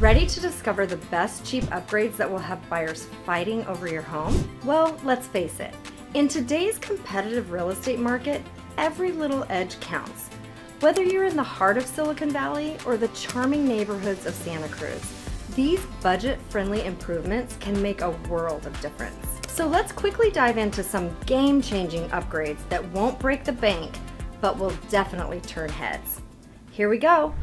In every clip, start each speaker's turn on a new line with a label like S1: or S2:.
S1: Ready to discover the best cheap upgrades that will have buyers fighting over your home? Well, let's face it. In today's competitive real estate market, every little edge counts. Whether you're in the heart of Silicon Valley or the charming neighborhoods of Santa Cruz, these budget-friendly improvements can make a world of difference. So let's quickly dive into some game-changing upgrades that won't break the bank, but will definitely turn heads. Here we go.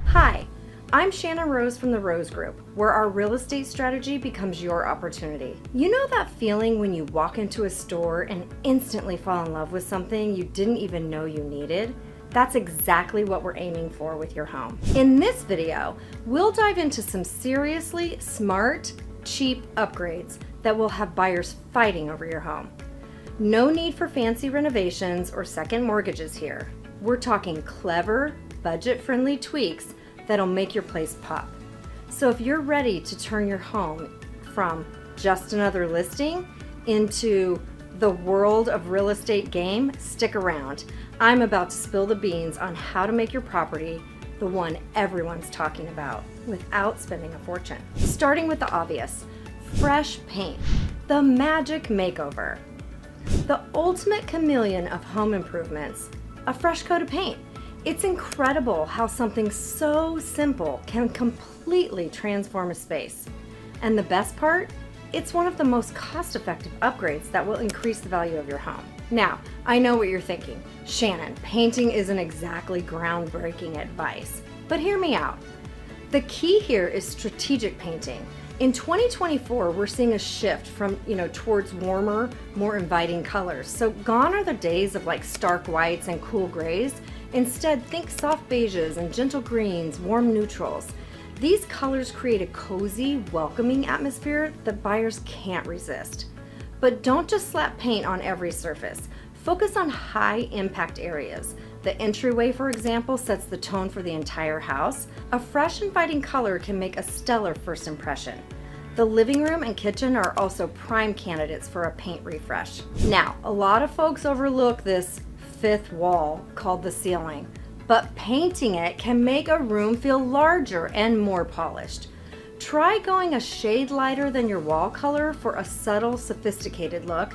S1: Hi, I'm Shannon Rose from the Rose Group, where our real estate strategy becomes your opportunity. You know that feeling when you walk into a store and instantly fall in love with something you didn't even know you needed? That's exactly what we're aiming for with your home. In this video, we'll dive into some seriously smart, cheap upgrades that will have buyers fighting over your home. No need for fancy renovations or second mortgages here. We're talking clever, budget-friendly tweaks that'll make your place pop. So if you're ready to turn your home from just another listing into the world of real estate game, stick around. I'm about to spill the beans on how to make your property the one everyone's talking about without spending a fortune. Starting with the obvious, fresh paint, the magic makeover. The ultimate chameleon of home improvements, a fresh coat of paint. It's incredible how something so simple can completely transform a space. And the best part? It's one of the most cost-effective upgrades that will increase the value of your home. Now, I know what you're thinking. Shannon, painting isn't exactly groundbreaking advice, but hear me out. The key here is strategic painting. In 2024, we're seeing a shift from, towards warmer, more inviting colors. So gone are the days of like stark whites and cool grays. Instead, think soft beiges and gentle greens, warm neutrals. These colors create a cozy, welcoming atmosphere that buyers can't resist. But don't just slap paint on every surface. Focus on high impact areas. The entryway, for example, sets the tone for the entire house. A fresh, inviting color can make a stellar first impression. The living room and kitchen are also prime candidates for a paint refresh. Now, a lot of folks overlook this fifth wall called the ceiling, but painting it can make a room feel larger and more polished. Try going a shade lighter than your wall color for a subtle, sophisticated look.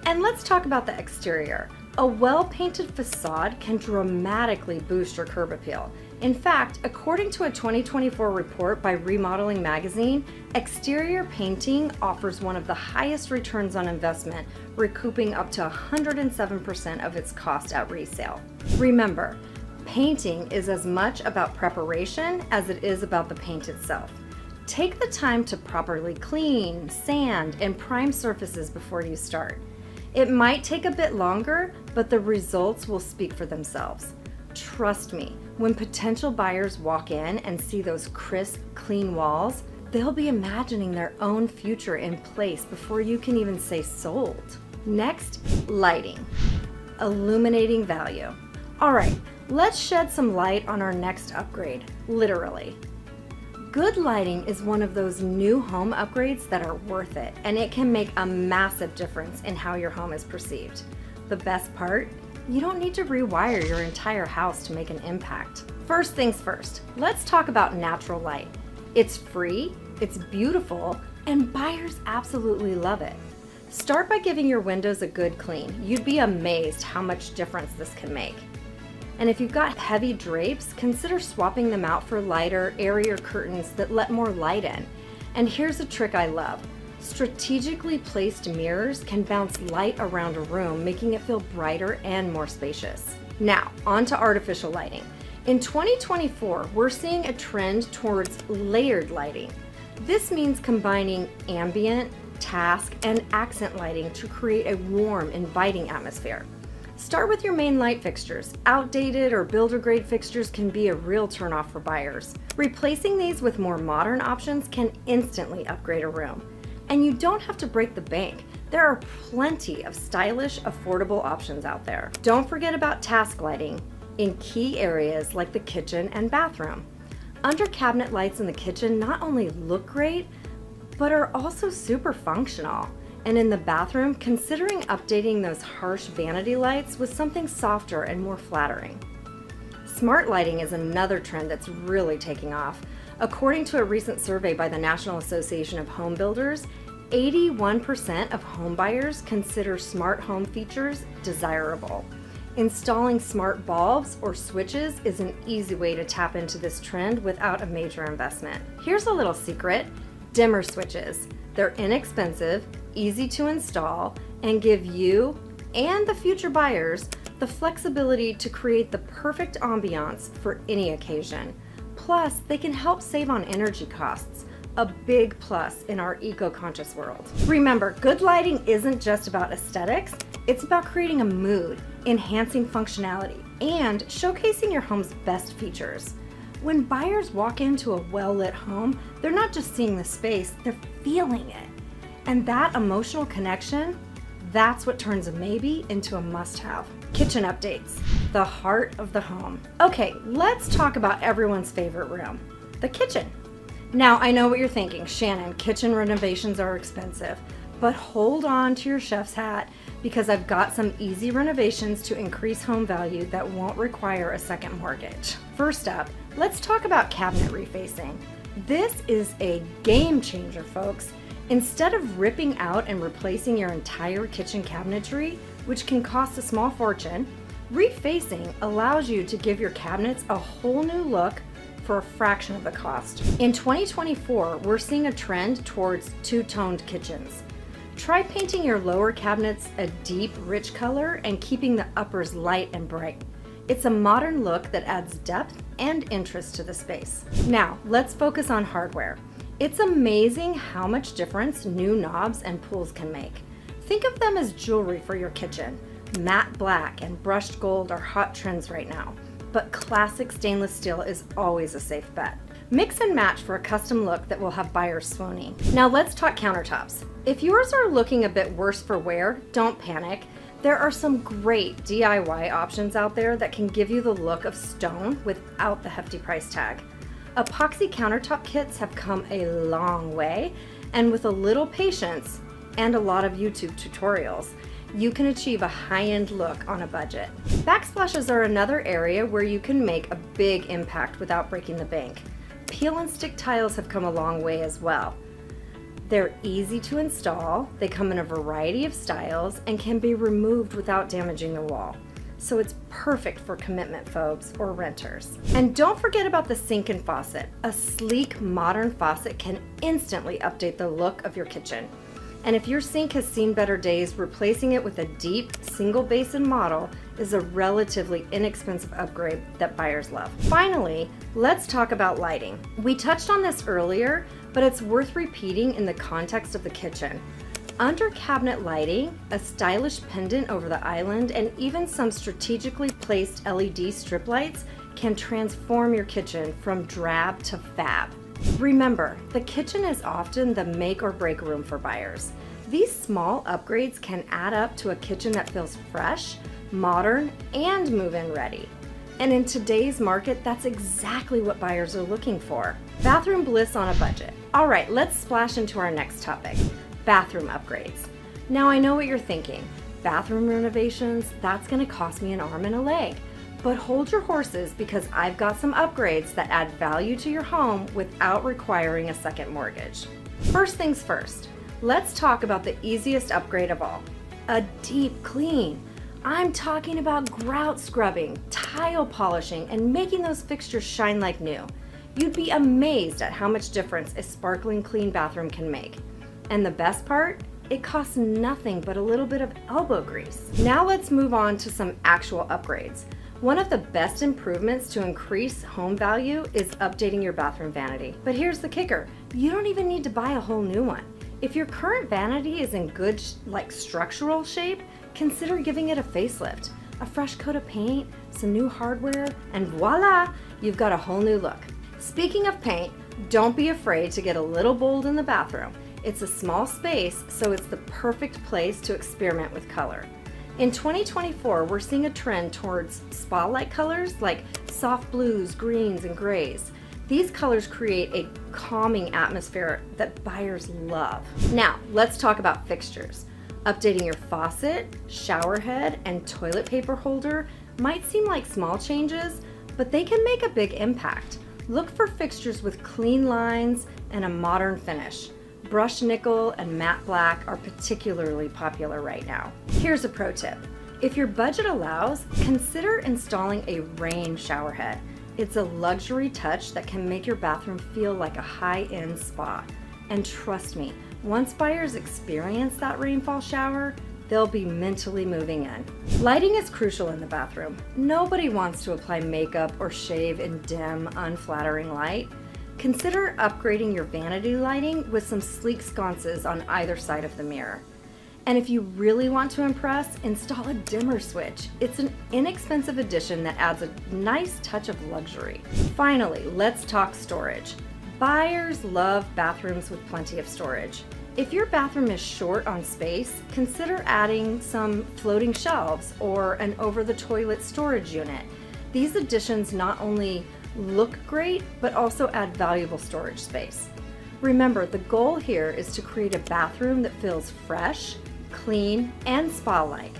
S1: And let's talk about the exterior. A well-painted facade can dramatically boost your curb appeal. In fact, according to a 2024 report by Remodeling Magazine, exterior painting offers one of the highest returns on investment, recouping up to 107% of its cost at resale. Remember, painting is as much about preparation as it is about the paint itself. Take the time to properly clean, sand, and prime surfaces before you start. It might take a bit longer, but the results will speak for themselves. Trust me, when potential buyers walk in and see those crisp, clean walls, they'll be imagining their own future in place before you can even say sold. Next, lighting. Illuminating value. All right, let's shed some light on our next upgrade, literally. Good lighting is one of those new home upgrades that are worth it, and it can make a massive difference in how your home is perceived. The best part? You don't need to rewire your entire house to make an impact. First things first, let's talk about natural light. It's free, it's beautiful, and buyers absolutely love it. Start by giving your windows a good clean. You'd be amazed how much difference this can make. And if you've got heavy drapes, consider swapping them out for lighter, airier curtains that let more light in. And here's a trick I love. Strategically placed mirrors can bounce light around a room, making it feel brighter and more spacious. Now, on to artificial lighting. In 2024, we're seeing a trend towards layered lighting. This means combining ambient, task, and accent lighting to create a warm, inviting atmosphere. Start with your main light fixtures. Outdated or builder-grade fixtures can be a real turnoff for buyers. Replacing these with more modern options can instantly upgrade a room. And you don't have to break the bank. There are plenty of stylish, affordable options out there. Don't forget about task lighting in key areas like the kitchen and bathroom. Under cabinet lights in the kitchen not only look great, but are also super functional. And in the bathroom, considering updating those harsh vanity lights with something softer and more flattering. Smart lighting is another trend that's really taking off. According to a recent survey by the National Association of Home Builders, 81% of home buyers consider smart home features desirable. Installing smart bulbs or switches is an easy way to tap into this trend without a major investment. Here's a little secret: dimmer switches. They're inexpensive, easy to install, and give you and the future buyers the flexibility to create the perfect ambiance for any occasion. Plus, they can help save on energy costs, a big plus in our eco-conscious world. Remember, good lighting isn't just about aesthetics, it's about creating a mood, enhancing functionality, and showcasing your home's best features. When buyers walk into a well-lit home, they're not just seeing the space, they're feeling it. And that emotional connection, that's what turns a maybe into a must-have. Kitchen updates, the heart of the home. Okay, let's talk about everyone's favorite room, the kitchen. Now, I know what you're thinking, Shannon, kitchen renovations are expensive, but hold on to your chef's hat because I've got some easy renovations to increase home value that won't require a second mortgage. First up, let's talk about cabinet refacing. This is a game changer, folks. Instead of ripping out and replacing your entire kitchen cabinetry, which can cost a small fortune, refacing allows you to give your cabinets a whole new look for a fraction of the cost. In 2024, we're seeing a trend towards two-toned kitchens. Try painting your lower cabinets a deep, rich color and keeping the uppers light and bright. It's a modern look that adds depth and interest to the space. Now, let's focus on hardware. It's amazing how much difference new knobs and pulls can make. Think of them as jewelry for your kitchen. Matte black and brushed gold are hot trends right now, but classic stainless steel is always a safe bet. Mix and match for a custom look that will have buyers swooning. Now let's talk countertops. If yours are looking a bit worse for wear, don't panic. There are some great DIY options out there that can give you the look of stone without the hefty price tag. Epoxy countertop kits have come a long way, and with a little patience and a lot of YouTube tutorials, you can achieve a high-end look on a budget. Backsplashes are another area where you can make a big impact without breaking the bank. Peel and stick tiles have come a long way as well. They're easy to install, they come in a variety of styles, and can be removed without damaging the wall. So it's perfect for commitment phobes or renters. And don't forget about the sink and faucet. A sleek, modern faucet can instantly update the look of your kitchen. And if your sink has seen better days, replacing it with a deep, single basin model is a relatively inexpensive upgrade that buyers love. Finally, let's talk about lighting. We touched on this earlier, but it's worth repeating in the context of the kitchen. Under cabinet lighting, a stylish pendant over the island, and even some strategically placed LED strip lights can transform your kitchen from drab to fab. Remember, the kitchen is often the make or break room for buyers. These small upgrades can add up to a kitchen that feels fresh, modern, and move-in ready. And in today's market, that's exactly what buyers are looking for. Bathroom bliss on a budget. All right, let's splash into our next topic, bathroom upgrades. Now I know what you're thinking. Bathroom renovations, that's gonna cost me an arm and a leg. But hold your horses because I've got some upgrades that add value to your home without requiring a second mortgage. First things first, let's talk about the easiest upgrade of all, a deep clean. I'm talking about grout scrubbing, tile polishing, and making those fixtures shine like new. You'd be amazed at how much difference a sparkling clean bathroom can make. And the best part? It costs nothing but a little bit of elbow grease. Now let's move on to some actual upgrades. One of the best improvements to increase home value is updating your bathroom vanity. But here's the kicker, you don't even need to buy a whole new one. If your current vanity is in good structural shape, consider giving it a facelift. A fresh coat of paint, some new hardware, and voila, you've got a whole new look. Speaking of paint, don't be afraid to get a little bold in the bathroom. It's a small space, so it's the perfect place to experiment with color. In 2024, we're seeing a trend towards spa-like colors like soft blues, greens, and grays. These colors create a calming atmosphere that buyers love. Now, let's talk about fixtures. Updating your faucet, shower head, and toilet paper holder might seem like small changes, but they can make a big impact. Look for fixtures with clean lines and a modern finish. Brushed nickel and matte black are particularly popular right now. Here's a pro tip. If your budget allows, consider installing a rain shower head. It's a luxury touch that can make your bathroom feel like a high-end spa. And trust me, once buyers experience that rainfall shower, they'll be mentally moving in. Lighting is crucial in the bathroom. Nobody wants to apply makeup or shave in dim, unflattering light. Consider upgrading your vanity lighting with some sleek sconces on either side of the mirror. And if you really want to impress, install a dimmer switch. It's an inexpensive addition that adds a nice touch of luxury. Finally, let's talk storage. Buyers love bathrooms with plenty of storage. If your bathroom is short on space, consider adding some floating shelves or an over-the-toilet storage unit. These additions not only look great, but also add valuable storage space. Remember, the goal here is to create a bathroom that feels fresh, clean, and spa-like.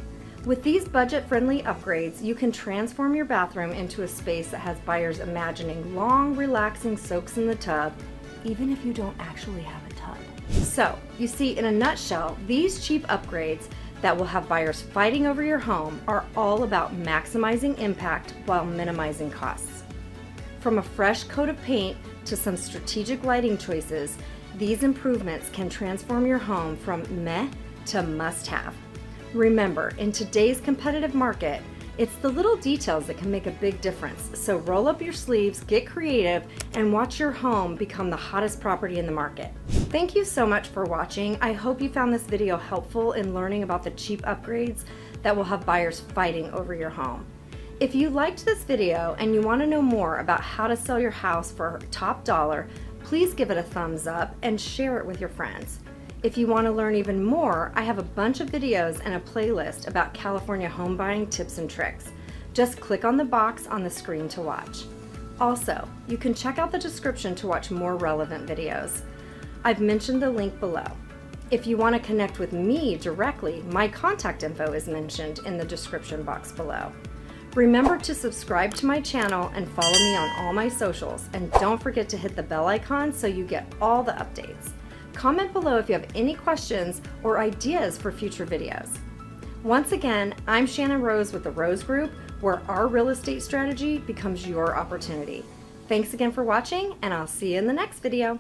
S1: With these budget-friendly upgrades, you can transform your bathroom into a space that has buyers imagining long, relaxing soaks in the tub, even if you don't actually have a tub. So, you see, in a nutshell, these cheap upgrades that will have buyers fighting over your home are all about maximizing impact while minimizing costs. From a fresh coat of paint to some strategic lighting choices, these improvements can transform your home from meh to must-have. Remember, in today's competitive market, it's the little details that can make a big difference. So roll up your sleeves, get creative, and watch your home become the hottest property in the market. Thank you so much for watching. I hope you found this video helpful in learning about the cheap upgrades that will have buyers fighting over your home. If you liked this video and you want to know more about how to sell your house for top dollar, please give it a thumbs up and share it with your friends. If you want to learn even more, I have a bunch of videos and a playlist about California home buying tips and tricks. Just click on the box on the screen to watch. Also, you can check out the description to watch more relevant videos. I've mentioned the link below. If you want to connect with me directly, my contact info is mentioned in the description box below. Remember to subscribe to my channel and follow me on all my socials, and don't forget to hit the bell icon so you get all the updates. Comment below if you have any questions or ideas for future videos. Once again, I'm Shannon Rose with the Rose Group, where our real estate strategy becomes your opportunity. Thanks again for watching, and I'll see you in the next video.